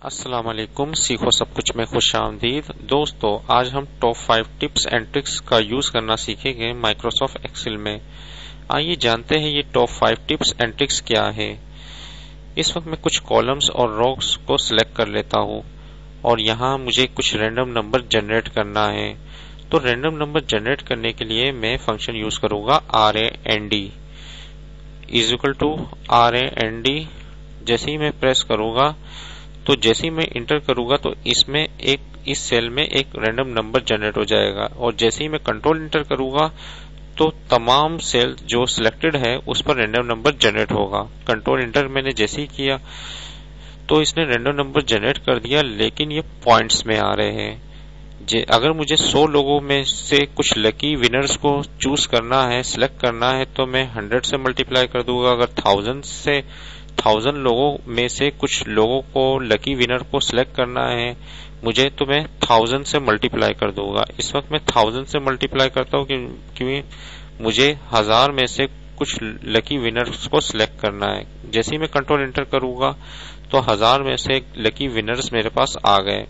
अस्सलाम वालेकुम। सीखो सब कुछ में खुशामदीद। दोस्तों, आज हम टॉप 5 टिप्स एंड ट्रिक्स का यूज करना सीखेंगे माइक्रोसॉफ्ट एक्सेल में। आइए जानते हैं ये टॉप 5 टिप्स एंड ट्रिक्स क्या है। इस वक्त मैं कुछ कॉलम्स और रॉस को सिलेक्ट कर लेता हूँ और यहाँ मुझे कुछ रैंडम नंबर जनरेट करना है। तो रैंडम नंबर जनरेट करने के लिए मैं फंक्शन यूज करूंगा RAND is equal to RAND। जैसे ही मैं प्रेस करूंगा तो जैसे ही मैं इंटर करूंगा तो इसमें इस सेल में एक रैंडम नंबर जनरेट हो जाएगा और जैसे ही मैं कंट्रोल इंटर करूंगा तो तमाम सेल जो सिलेक्टेड है उस पर रैंडम नंबर जनरेट होगा। कंट्रोल इंटर मैंने जैसे ही किया तो इसने रैंडम नंबर जनरेट कर दिया, लेकिन ये पॉइंट्स में आ रहे हैं। अगर मुझे 100 लोगों में से कुछ लकी विनर्स को चूज करना है, सिलेक्ट करना है, तो मैं 100 से मल्टीप्लाई कर दूंगा। अगर 1000 लोगों में से कुछ लोगों को लकी विनर को सिलेक्ट करना है मुझे, तो मैं 1000 से मल्टीप्लाई कर दूंगा। इस वक्त मैं 1000 से मल्टीप्लाई करता हूँ क्योंकि मुझे 1000 में से कुछ लकी विनर्स को सिलेक्ट करना है। जैसे ही मैं कंट्रोल एंटर करूंगा तो 1000 में से लकी विनर्स मेरे पास आ गए।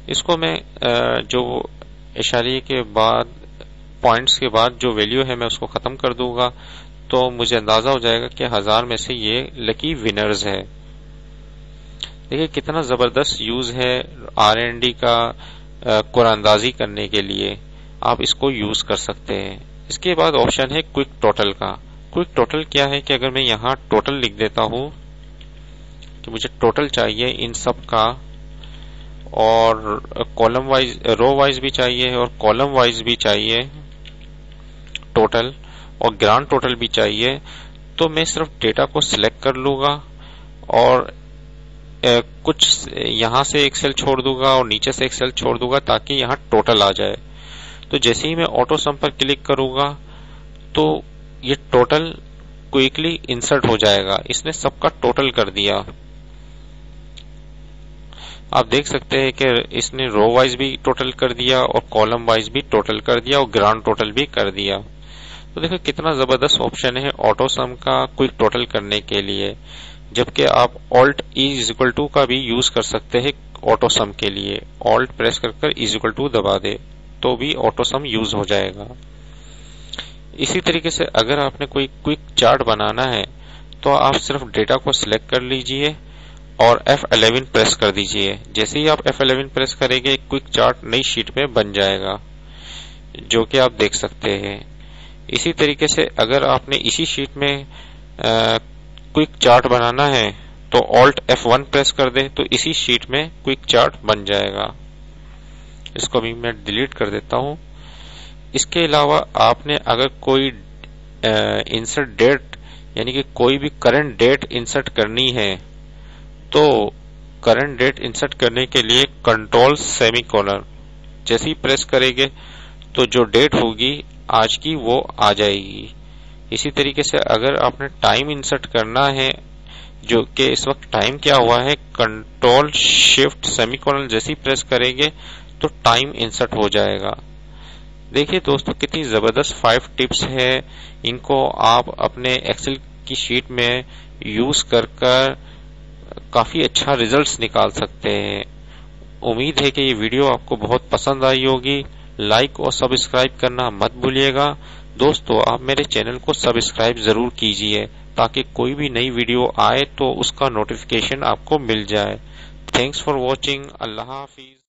इसको मैं जो इशारे के बाद पॉइंट्स के बाद जो वैल्यू है मैं उसको खत्म कर दूंगा, तो मुझे अंदाजा हो जाएगा कि 1000 में से ये लकी विनर्स है। देखिए कितना जबरदस्त यूज है RAND का कुरानंदाजी करने के लिए। आप इसको यूज कर सकते हैं। इसके बाद ऑप्शन है क्विक टोटल का। क्विक टोटल क्या है कि अगर मैं यहाँ टोटल लिख देता हूं कि मुझे टोटल चाहिए इन सब का, और कॉलम वाइज रो वाइज भी चाहिए और कॉलम वाइज भी चाहिए टोटल, और ग्रांड टोटल भी चाहिए, तो मैं सिर्फ डेटा को सिलेक्ट कर लूंगा और कुछ यहां से एक सेल छोड़ दूंगा और नीचे से एक सेल छोड़ दूंगा ताकि यहां टोटल आ जाए। तो जैसे ही मैं ऑटो सम पर क्लिक करूंगा तो ये टोटल क्विकली इंसर्ट हो जाएगा। इसने सबका टोटल कर दिया। आप देख सकते हैं कि इसने रो वाइज भी टोटल कर दिया और कॉलम वाइज भी टोटल कर दिया और ग्रांड टोटल भी कर दिया। तो देखो कितना जबरदस्त ऑप्शन है ऑटो सम का क्विक टोटल करने के लिए। जबकि आप Alt E=2 का भी यूज कर सकते हैं ऑटो सम के लिए। Alt प्रेस कर E=2 दबा दे तो भी ऑटो सम यूज हो जाएगा। इसी तरीके से अगर आपने कोई क्विक चार्ट बनाना है तो आप सिर्फ डेटा को सिलेक्ट कर लीजिए और F11 प्रेस कर दीजिए। जैसे ही आप F11 प्रेस करेंगे एक क्विक चार्ट नई शीट में बन जाएगा, जो कि आप देख सकते हैं। इसी तरीके से अगर आपने इसी शीट में क्विक चार्ट बनाना है तो Alt F1 प्रेस कर दे तो इसी शीट में क्विक चार्ट बन जाएगा। इसको भी मैं डिलीट कर देता हूं। इसके अलावा आपने अगर कोई इंसर्ट डेट यानी कि कोई भी करंट डेट इंसर्ट करनी है तो करंट डेट इंसर्ट करने के लिए कंट्रोल सेमीकोलन जैसे ही प्रेस करेंगे तो जो डेट होगी आज की वो आ जाएगी। इसी तरीके से अगर आपने टाइम इंसर्ट करना है, जो कि इस वक्त टाइम क्या हुआ है, कंट्रोल शिफ्ट सेमीकोलन जैसे ही प्रेस करेंगे तो टाइम इंसर्ट हो जाएगा। देखिए दोस्तों कितनी जबरदस्त 5 टिप्स है। इनको आप अपने एक्सेल की शीट में यूज कर काफी अच्छा रिजल्ट्स निकाल सकते हैं। उम्मीद है कि ये वीडियो आपको बहुत पसंद आई होगी। लाइक और सब्सक्राइब करना मत भूलिएगा। दोस्तों, आप मेरे चैनल को सब्सक्राइब जरूर कीजिए ताकि कोई भी नई वीडियो आए तो उसका नोटिफिकेशन आपको मिल जाए। Thanks for watching. Allah Hafiz.